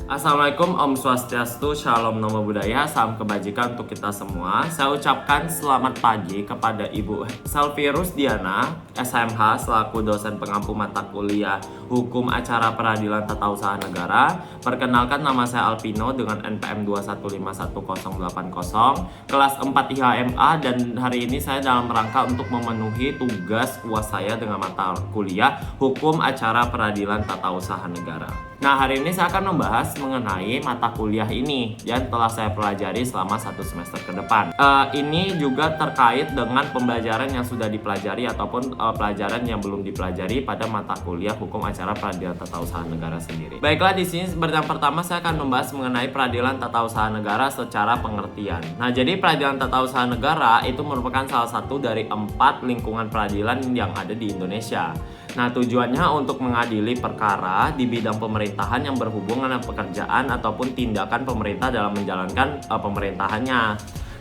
Assalamualaikum, Om Swastiastu, Shalom Namo Buddhaya, salam kebajikan untuk kita semua. Saya ucapkan selamat pagi kepada Ibu Selvi Diana, SMH, selaku dosen pengampu mata kuliah Hukum Acara Peradilan Tata Usaha Negara. Perkenalkan, nama saya Alpino dengan NPM 2151080, kelas 4 IHMA, dan hari ini saya dalam rangka untuk memenuhi tugas UAS saya dengan mata kuliah Hukum Acara Peradilan Tata Usaha Negara. Nah, hari ini saya akan membahas mengenai mata kuliah ini yang telah saya pelajari selama 1 semester ke depan. Ini juga terkait dengan pembelajaran yang sudah dipelajari ataupun pelajaran yang belum dipelajari pada mata kuliah Hukum Acara Peradilan Tata Usaha Negara sendiri. Baiklah, di sini yang pertama saya akan membahas mengenai peradilan tata usaha negara secara pengertian. Nah, jadi peradilan tata usaha negara itu merupakan salah satu dari 4 lingkungan peradilan yang ada di Indonesia. Nah, tujuannya untuk mengadili perkara di bidang pemerintahan yang berhubungan dengan pekerjaan ataupun tindakan pemerintah dalam menjalankan pemerintahannya.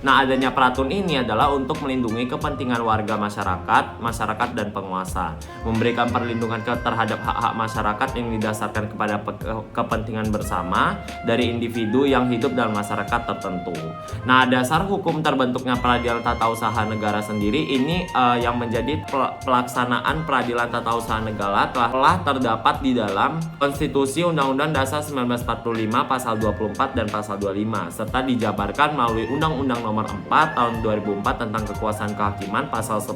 Nah, adanya peraturan ini adalah untuk melindungi kepentingan warga masyarakat dan penguasa, memberikan perlindungan terhadap hak-hak masyarakat yang didasarkan kepada kepentingan bersama dari individu yang hidup dalam masyarakat tertentu. Nah, dasar hukum terbentuknya peradilan tata usaha negara sendiri ini yang menjadi pelaksanaan peradilan tata usaha negara telah terdapat di dalam Konstitusi Undang-Undang Dasar 1945 Pasal 24 dan Pasal 25 serta dijabarkan melalui Undang-Undang Nomor 4 Tahun 2004 tentang Kekuasaan Kehakiman Pasal 10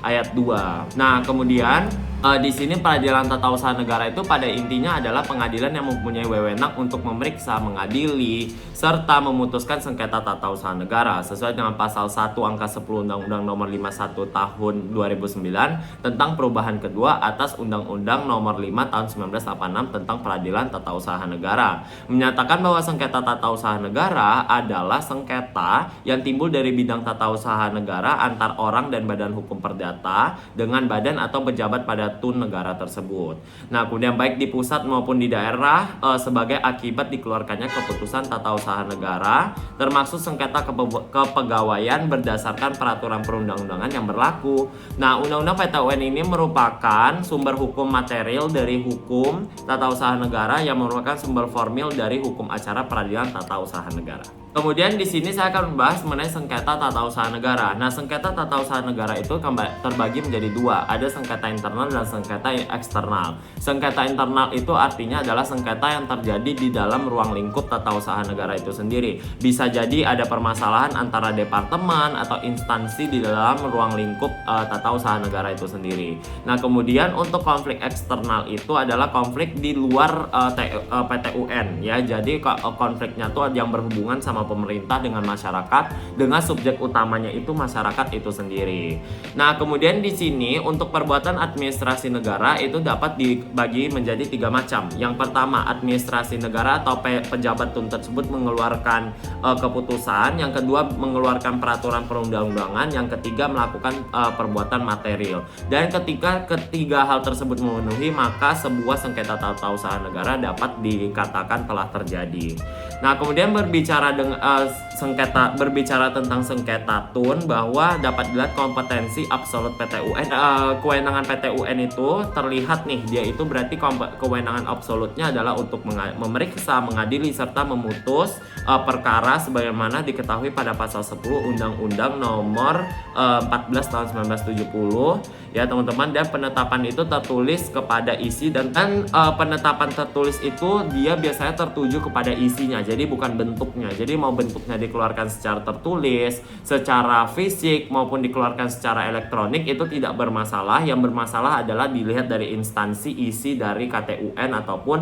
Ayat 2. Nah, kemudian di sini peradilan tata usaha negara itu pada intinya adalah pengadilan yang mempunyai wewenang untuk memeriksa, mengadili, serta memutuskan sengketa tata usaha negara sesuai dengan Pasal 1 Angka 10 Undang-Undang Nomor 51 Tahun 2009 tentang perubahan kedua atas Undang-Undang Nomor 5 Tahun 1986 tentang peradilan tata usaha negara, menyatakan bahwa sengketa tata usaha negara adalah sengketa yang timbul dari bidang tata usaha negara antar orang dan badan hukum perdata dengan badan atau pejabat pada tun negara tersebut. Nah, kemudian baik di pusat maupun di daerah sebagai akibat dikeluarkannya keputusan tata usaha negara, termasuk sengketa kepegawaian berdasarkan peraturan perundang-undangan yang berlaku. Nah, Undang-Undang PTUN ini merupakan sumber hukum material dari hukum tata usaha negara yang merupakan sumber formil dari hukum acara peradilan tata usaha negara. Kemudian di sini saya akan membahas mengenai sengketa tata usaha negara. Nah, sengketa tata usaha negara itu terbagi menjadi 2. Ada sengketa internal dan sengketa eksternal. Sengketa internal itu artinya adalah sengketa yang terjadi di dalam ruang lingkup tata usaha negara itu sendiri. Bisa jadi ada permasalahan antara departemen atau instansi di dalam ruang lingkup tata usaha negara itu sendiri. Nah, kemudian untuk konflik eksternal itu adalah konflik di luar PTUN ya. Jadi konfliknya tuh yang berhubungan sama pemerintah dengan masyarakat, dengan subjek utamanya itu masyarakat itu sendiri. Nah, kemudian di sini untuk perbuatan administrasi negara itu dapat dibagi menjadi 3 macam. Yang pertama, administrasi negara atau pejabat tun tersebut mengeluarkan keputusan. Yang kedua, mengeluarkan peraturan perundang-undangan. Yang ketiga, melakukan perbuatan material. Dan ketika ketiga hal tersebut memenuhi, maka sebuah sengketa tata usaha negara dapat dikatakan telah terjadi. Nah, kemudian berbicara tentang sengketa tun, bahwa dapat dilihat kompetensi absolut PTUN. Kewenangan PTUN itu terlihat nih, dia itu berarti kewenangan absolutnya adalah untuk memeriksa, mengadili, serta memutus perkara sebagaimana diketahui pada Pasal 10 Undang-Undang Nomor 14 Tahun 1970 ya teman-teman. Dan penetapan itu tertulis kepada isi dan penetapan tertulis itu dia biasanya tertuju kepada isinya, jadi bukan bentuknya. Jadi mau bentuknya dikeluarkan secara tertulis, secara fisik maupun dikeluarkan secara elektronik itu tidak bermasalah. Yang bermasalah adalah dilihat dari instansi isi dari KTUN ataupun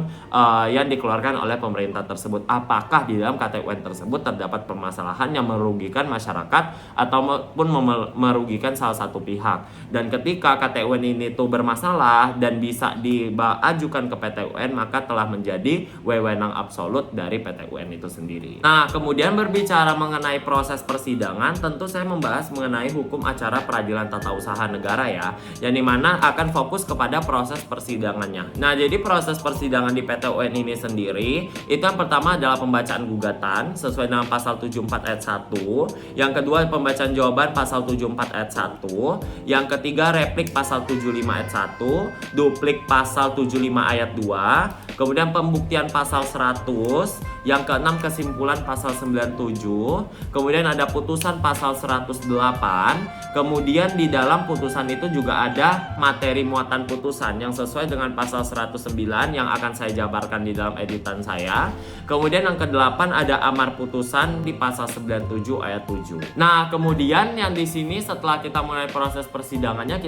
yang dikeluarkan oleh pemerintah tersebut. Apakah di dalam KTUN tersebut terdapat permasalahan yang merugikan masyarakat ataupun merugikan salah satu pihak. Dan ketika KTUN ini tuh bermasalah dan bisa diajukan ke PTUN, maka telah menjadi wewenang absolut dari PTUN PTUN itu sendiri. Nah, kemudian berbicara mengenai proses persidangan, tentu saya membahas mengenai hukum acara peradilan tata usaha negara ya, yang dimana akan fokus kepada proses persidangannya. Nah, jadi proses persidangan di PTUN ini sendiri, itu yang pertama adalah pembacaan gugatan sesuai dengan pasal 74 ayat 1, yang kedua pembacaan jawaban pasal 74 ayat 1, yang ketiga replik pasal 75 ayat 1, duplik pasal 75 ayat 2, kemudian pembuktian pasal 100, yang keenam kesimpulan pasal 97, kemudian ada putusan pasal 108, kemudian di dalam putusan itu juga ada materi muatan putusan yang sesuai dengan pasal 109 yang akan saya jabarkan di dalam editan saya. Kemudian yang ke-8 ada amar putusan di pasal 97 ayat 7. Nah, kemudian yang di sini setelah kita mulai proses persidangannya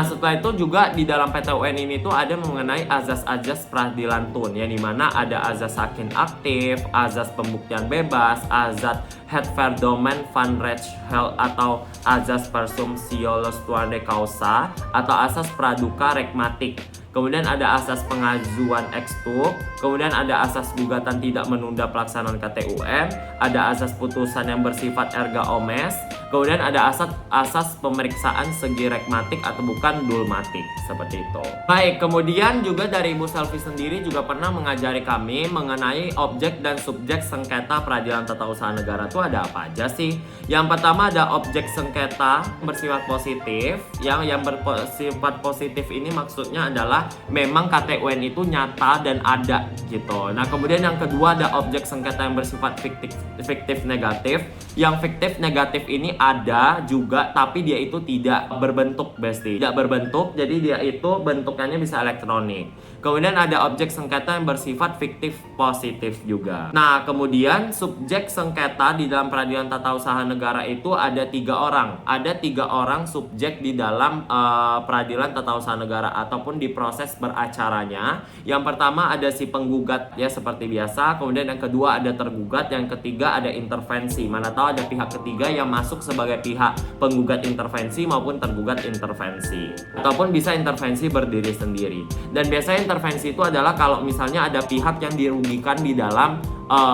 setelah itu juga di dalam PTUN ini tuh ada mengenai azas-azas peradilan tun, yang dimana ada azas hakim aktif, azas pembuktian bebas, azas het verdomen van rechtsgeld atau azas presumptio lestuande causa atau asas praduka rekmatik. Kemudian ada asas pengajuan extuk, kemudian ada asas gugatan tidak menunda pelaksanaan KTUN, ada asas putusan yang bersifat erga omnes, kemudian ada asas pemeriksaan segi rekmatik atau bukan dulmatik, seperti itu. Baik, kemudian juga dari Ibu Selvi sendiri juga pernah mengajari kami mengenai objek dan subjek sengketa peradilan tata usaha negara itu ada apa aja sih? Yang pertama ada objek sengketa bersifat positif, yang bersifat positif ini maksudnya adalah memang KTUN itu nyata dan ada gitu. Nah, kemudian yang kedua ada objek sengketa yang bersifat fiktif negatif. Yang fiktif negatif ini ada juga tapi dia itu tidak berbentuk, Besti. Tidak berbentuk, jadi dia itu bentukannya bisa elektronik. Kemudian ada objek sengketa yang bersifat fiktif positif juga. Nah, kemudian subjek sengketa di dalam peradilan tata usaha negara itu ada 3 orang. Ada 3 orang subjek di dalam peradilan tata usaha negara ataupun di proses beracaranya. Yang pertama ada si penggugat ya seperti biasa. Kemudian yang kedua ada tergugat. Yang ketiga ada intervensi. Mana tahu ada pihak ketiga yang masuk sebagai pihak penggugat intervensi maupun tergugat intervensi. Ataupun bisa intervensi berdiri sendiri. Dan biasanya intervensi itu adalah kalau misalnya ada pihak yang dirugikan di dalam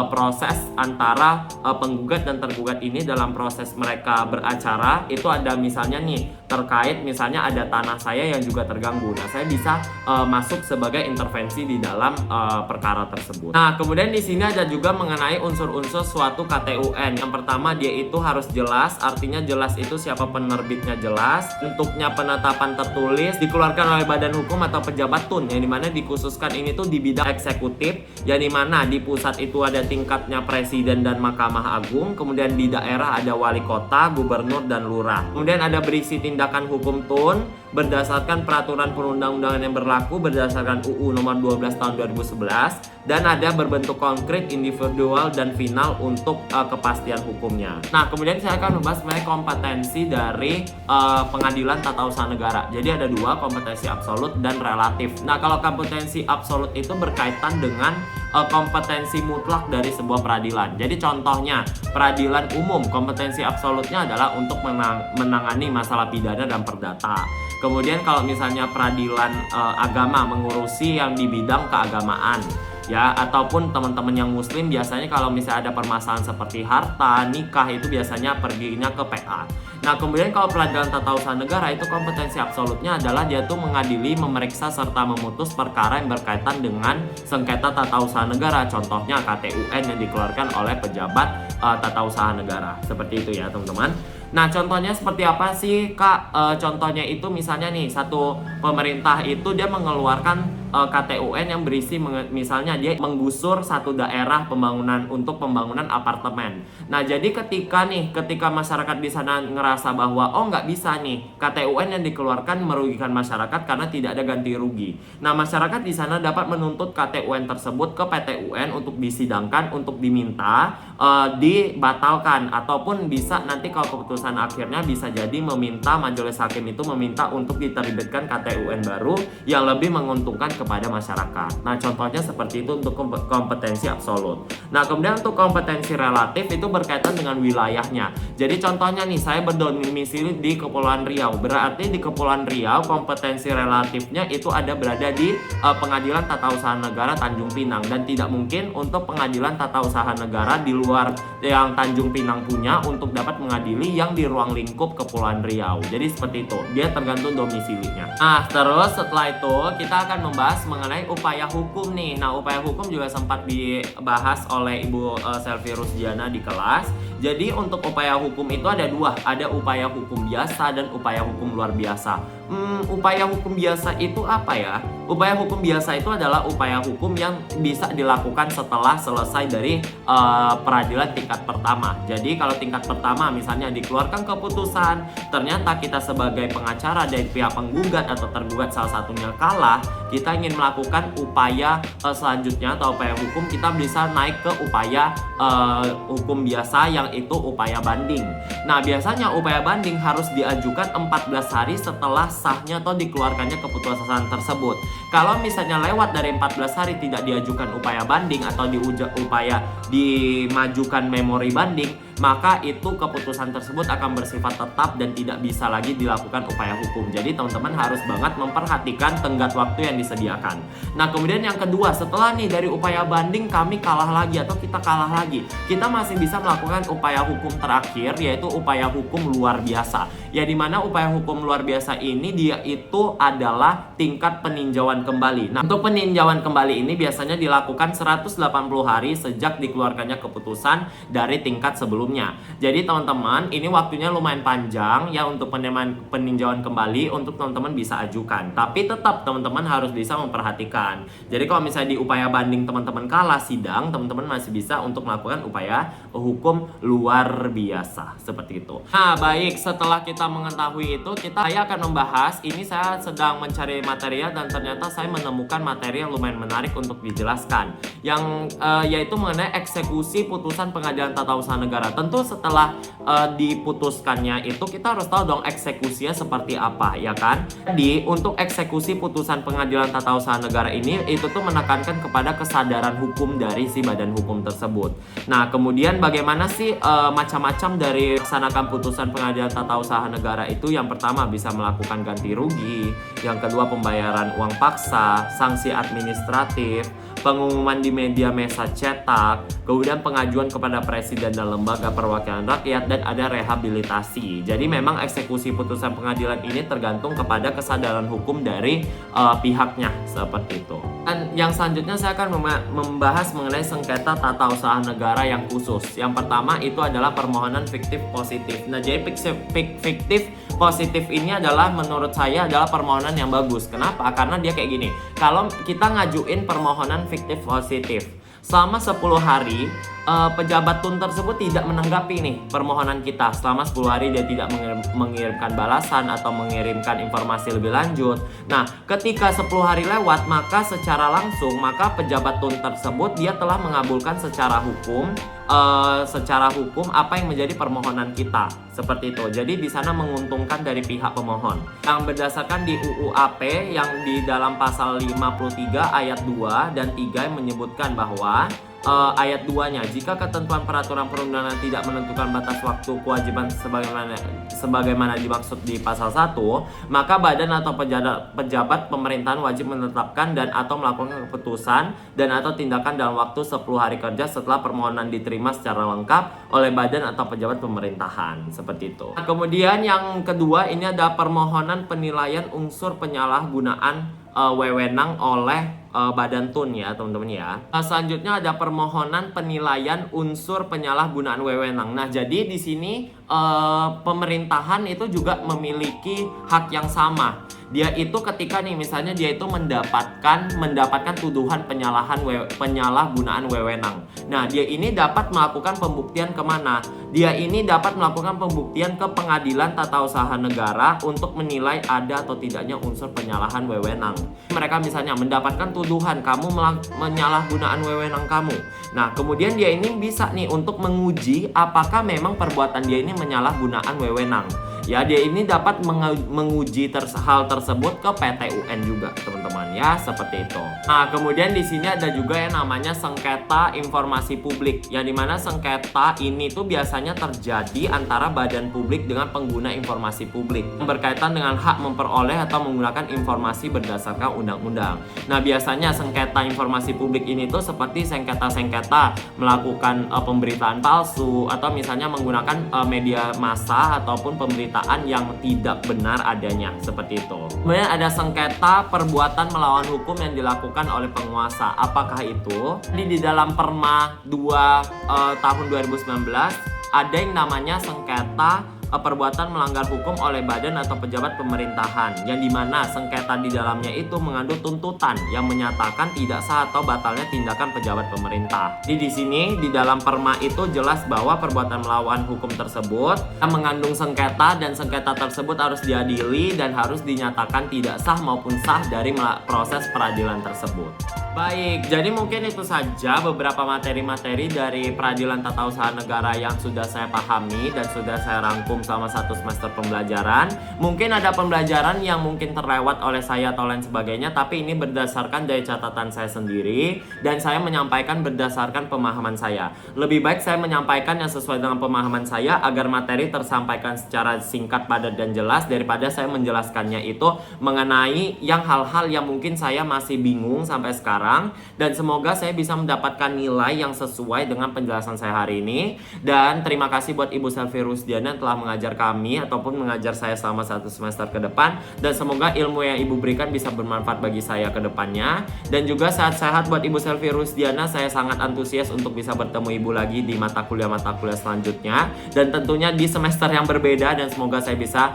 proses antara penggugat dan tergugat ini dalam proses mereka beracara. Itu ada misalnya nih terkait misalnya ada tanah saya yang juga terganggu. Nah, saya bisa masuk sebagai intervensi di dalam perkara tersebut. Nah, kemudian di sini ada juga mengenai unsur-unsur suatu KTUN. Yang pertama dia itu harus jelas, artinya jelas itu siapa penerbitnya jelas, bentuknya penetapan tertulis, dikeluarkan oleh badan hukum atau pejabat tun, yang dimana dikhususkan ini tuh di bidang eksekutif, yang dimana di pusat itu ada tingkatnya presiden dan mahkamah agung, kemudian di daerah ada wali kota, gubernur dan lurah. Kemudian ada berisi tindakan hukum tun berdasarkan peraturan perundang-undangan yang berlaku berdasarkan UU nomor 12 tahun 2011, dan ada berbentuk konkret, individual dan final untuk kepastian hukumnya. Nah, kemudian saya akan membahas mengenai kompetensi dari pengadilan tata usaha negara. Jadi ada 2, kompetensi absolut dan relatif. Nah, kalau kompetensi absolut itu berkaitan dengan kompetensi mutlak dari sebuah peradilan. Jadi contohnya peradilan umum, kompetensi absolutnya adalah untuk menangani masalah pidana dan perdata. Kemudian kalau misalnya peradilan agama mengurusi yang di bidang keagamaan ya, ataupun teman-teman yang muslim biasanya kalau misalnya ada permasalahan seperti harta, nikah itu biasanya perginya ke PA. Nah, kemudian kalau peradilan tata usaha negara itu kompetensi absolutnya adalah dia tuh mengadili, memeriksa serta memutus perkara yang berkaitan dengan sengketa tata usaha negara. Contohnya KTUN yang dikeluarkan oleh pejabat tata usaha negara. Seperti itu ya, teman-teman. Nah, contohnya seperti apa sih, Kak? Contohnya itu misalnya nih, satu pemerintah itu dia mengeluarkan KTUN yang berisi misalnya dia menggusur satu daerah untuk pembangunan apartemen. Nah, jadi ketika masyarakat di sana ngerasa bahwa nggak bisa nih KTUN yang dikeluarkan merugikan masyarakat karena tidak ada ganti rugi. Nah, masyarakat di sana dapat menuntut KTUN tersebut ke PTUN untuk disidangkan, untuk diminta dibatalkan, ataupun bisa nanti kalau keputusan akhirnya bisa jadi meminta majelis hakim itu meminta untuk diterbitkan KTUN baru yang lebih menguntungkan kepada masyarakat. Nah, contohnya seperti itu untuk kompetensi absolut. Nah, kemudian untuk kompetensi relatif itu berkaitan dengan wilayahnya. Jadi contohnya nih, saya berdomisili di Kepulauan Riau. Berarti di Kepulauan Riau kompetensi relatifnya itu ada berada di Pengadilan Tata Usaha Negara Tanjung Pinang, dan tidak mungkin untuk Pengadilan Tata Usaha Negara di luar yang Tanjung Pinang punya untuk dapat mengadili yang di ruang lingkup Kepulauan Riau. Jadi seperti itu, dia tergantung domisilinya. Nah, terus setelah itu kita akan membahas mengenai upaya hukum nih. Nah, upaya hukum juga sempat dibahas oleh Ibu Selvi Rusdiana di kelas. Jadi untuk upaya hukum itu ada dua, ada upaya hukum biasa dan upaya hukum luar biasa. Upaya hukum biasa itu apa ya? Upaya hukum biasa itu adalah upaya hukum yang bisa dilakukan setelah selesai dari peradilan tingkat pertama. Jadi kalau tingkat pertama misalnya dikeluarkan keputusan, ternyata kita sebagai pengacara dari pihak penggugat atau tergugat salah satunya kalah, kita ingin melakukan upaya selanjutnya atau upaya hukum, kita bisa naik ke upaya hukum biasa yang itu upaya banding. Nah, biasanya upaya banding harus diajukan 14 hari setelah sahnya atau dikeluarkannya keputusan tersebut. Kalau misalnya lewat dari 14 hari tidak diajukan upaya banding atau upaya dimajukan memori banding, maka itu keputusan tersebut akan bersifat tetap dan tidak bisa lagi dilakukan upaya hukum. Jadi teman-teman harus banget memperhatikan tenggat waktu yang disediakan. Nah, kemudian yang kedua, setelah nih dari upaya banding kami kalah lagi atau kita kalah lagi, kita masih bisa melakukan upaya hukum terakhir, yaitu upaya hukum luar biasa. Ya, dimana upaya hukum luar biasa ini dia itu adalah tingkat peninjauan kembali. Nah, untuk peninjauan kembali ini biasanya dilakukan 180 hari sejak dikeluarkannya keputusan dari tingkat sebelumnya. Jadi teman-teman, ini waktunya lumayan panjang ya untuk peninjauan kembali untuk teman-teman bisa ajukan. Tapi tetap teman-teman harus bisa memperhatikan. Jadi kalau misalnya di upaya banding teman-teman kalah sidang, teman-teman masih bisa untuk melakukan upaya hukum luar biasa seperti itu. Nah, baik, setelah kita mengetahui itu, saya akan membahas, ini saya sedang mencari material dan ternyata saya menemukan materi yang lumayan menarik untuk dijelaskan, yang yaitu mengenai eksekusi putusan Pengadilan Tata Usaha Negara. Tentu setelah diputuskannya itu kita harus tahu dong eksekusinya seperti apa, ya kan? Jadi untuk eksekusi putusan Pengadilan Tata Usaha Negara ini itu tuh menekankan kepada kesadaran hukum dari si badan hukum tersebut. Nah, kemudian bagaimana sih macam-macam dari melaksanakan putusan Pengadilan Tata Usaha Negara itu? Yang pertama bisa melakukan ganti rugi, yang kedua pembayaran uang paksa, sanksi administratif, pengumuman di media massa cetak, kemudian pengajuan kepada presiden dan lembaga perwakilan rakyat, dan ada rehabilitasi. Jadi memang eksekusi putusan pengadilan ini tergantung kepada kesadaran hukum dari pihaknya seperti itu. Dan yang selanjutnya saya akan membahas mengenai sengketa tata usaha negara yang khusus. Yang pertama itu adalah permohonan fiktif positif. Nah, jadi fiktif positif ini adalah menurut saya adalah permohonan yang bagus. Kenapa? Karena dia kayak gini. Kalau kita ngajuin permohonan fiktif positif selama 10 hari, pejabat TUN tersebut tidak menanggapi nih permohonan kita. Selama 10 hari dia tidak mengirimkan balasan atau mengirimkan informasi lebih lanjut. Nah, ketika 10 hari lewat, maka secara langsung maka pejabat TUN tersebut dia telah mengabulkan secara hukum apa yang menjadi permohonan kita. Seperti itu. Jadi di sana menguntungkan dari pihak pemohon. Yang berdasarkan di UUAP yang di dalam pasal 53 ayat 2 dan 3 yang menyebutkan bahwa ayat 2-nya, jika ketentuan peraturan perundangan tidak menentukan batas waktu kewajiban sebagaimana dimaksud di pasal 1, maka badan atau pejabat pemerintahan wajib menetapkan dan atau melakukan keputusan dan atau tindakan dalam waktu 10 hari kerja setelah permohonan diterima secara lengkap oleh badan atau pejabat pemerintahan. Seperti itu. Nah, kemudian yang kedua ini ada permohonan penilaian unsur penyalahgunaan wewenang oleh badan TUN ya teman-teman ya. Selanjutnya ada permohonan penilaian unsur penyalahgunaan wewenang. Nah, jadi di sini pemerintahan itu juga memiliki hak yang sama. Dia itu ketika nih misalnya dia itu mendapatkan tuduhan penyalahgunaan wewenang. Nah, dia ini dapat melakukan pembuktian kemana? Dia ini dapat melakukan pembuktian ke Pengadilan Tata Usaha Negara untuk menilai ada atau tidaknya unsur penyalahan wewenang. Mereka misalnya mendapatkan tuduhan kamu menyalahgunaan wewenang kamu. Nah, kemudian dia ini bisa nih untuk menguji apakah memang perbuatan dia ini menyalahgunaan wewenang. Ya, dia ini dapat menguji hal tersebut ke PT UN juga, teman-teman ya, seperti itu. Nah, kemudian di sini ada juga yang namanya sengketa informasi publik. Yang dimana sengketa ini tuh biasanya terjadi antara badan publik dengan pengguna informasi publik berkaitan dengan hak memperoleh atau menggunakan informasi berdasarkan undang-undang. Nah, biasanya sengketa informasi publik ini tuh seperti sengketa-sengketa melakukan pemberitaan palsu atau misalnya menggunakan media massa ataupun pemberitaan yang tidak benar adanya, seperti itu. Kemudian ada sengketa perbuatan melawan hukum yang dilakukan oleh penguasa. Apakah itu? Di dalam Perma 2 tahun 2019 ada yang namanya sengketa perbuatan melanggar hukum oleh badan atau pejabat pemerintahan, yang dimana sengketa di dalamnya itu mengandung tuntutan yang menyatakan tidak sah atau batalnya tindakan pejabat pemerintah. Jadi di sini di dalam Perma itu jelas bahwa perbuatan melawan hukum tersebut mengandung sengketa dan sengketa tersebut harus diadili dan harus dinyatakan tidak sah maupun sah dari proses peradilan tersebut. Baik, jadi mungkin itu saja beberapa materi-materi dari peradilan tata usaha negara yang sudah saya pahami dan sudah saya rangkum selama 1 semester pembelajaran. Mungkin ada pembelajaran yang mungkin terlewat oleh saya atau lain sebagainya, tapi ini berdasarkan dari catatan saya sendiri dan saya menyampaikan berdasarkan pemahaman saya. Lebih baik saya menyampaikan yang sesuai dengan pemahaman saya agar materi tersampaikan secara singkat, padat, dan jelas daripada saya menjelaskannya itu mengenai yang hal-hal yang mungkin saya masih bingung sampai sekarang. Dan semoga saya bisa mendapatkan nilai yang sesuai dengan penjelasan saya hari ini. Dan terima kasih buat Ibu Selvi Rusdiana yang telah mengajar kami ataupun mengajar saya selama 1 semester ke depan. Dan semoga ilmu yang Ibu berikan bisa bermanfaat bagi saya ke depannya. Dan juga sehat-sehat buat Ibu Selvi Rusdiana. Saya sangat antusias untuk bisa bertemu Ibu lagi di mata kuliah selanjutnya. Dan tentunya di semester yang berbeda. Dan semoga saya bisa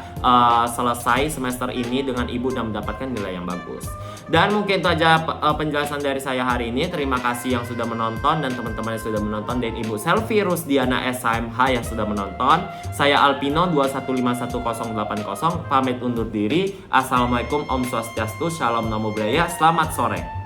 selesai semester ini dengan Ibu dan mendapatkan nilai yang bagus. Dan mungkin itu aja penjelasan dari saya hari ini. Terima kasih yang sudah menonton dan teman-teman yang sudah menonton, dan Ibu Selvi Rusdiana SHMH yang sudah menonton. Saya Alpino 2151080 pamit undur diri. Assalamualaikum, Om Swastiastu, Shalom Namo Buddhaya. Selamat sore.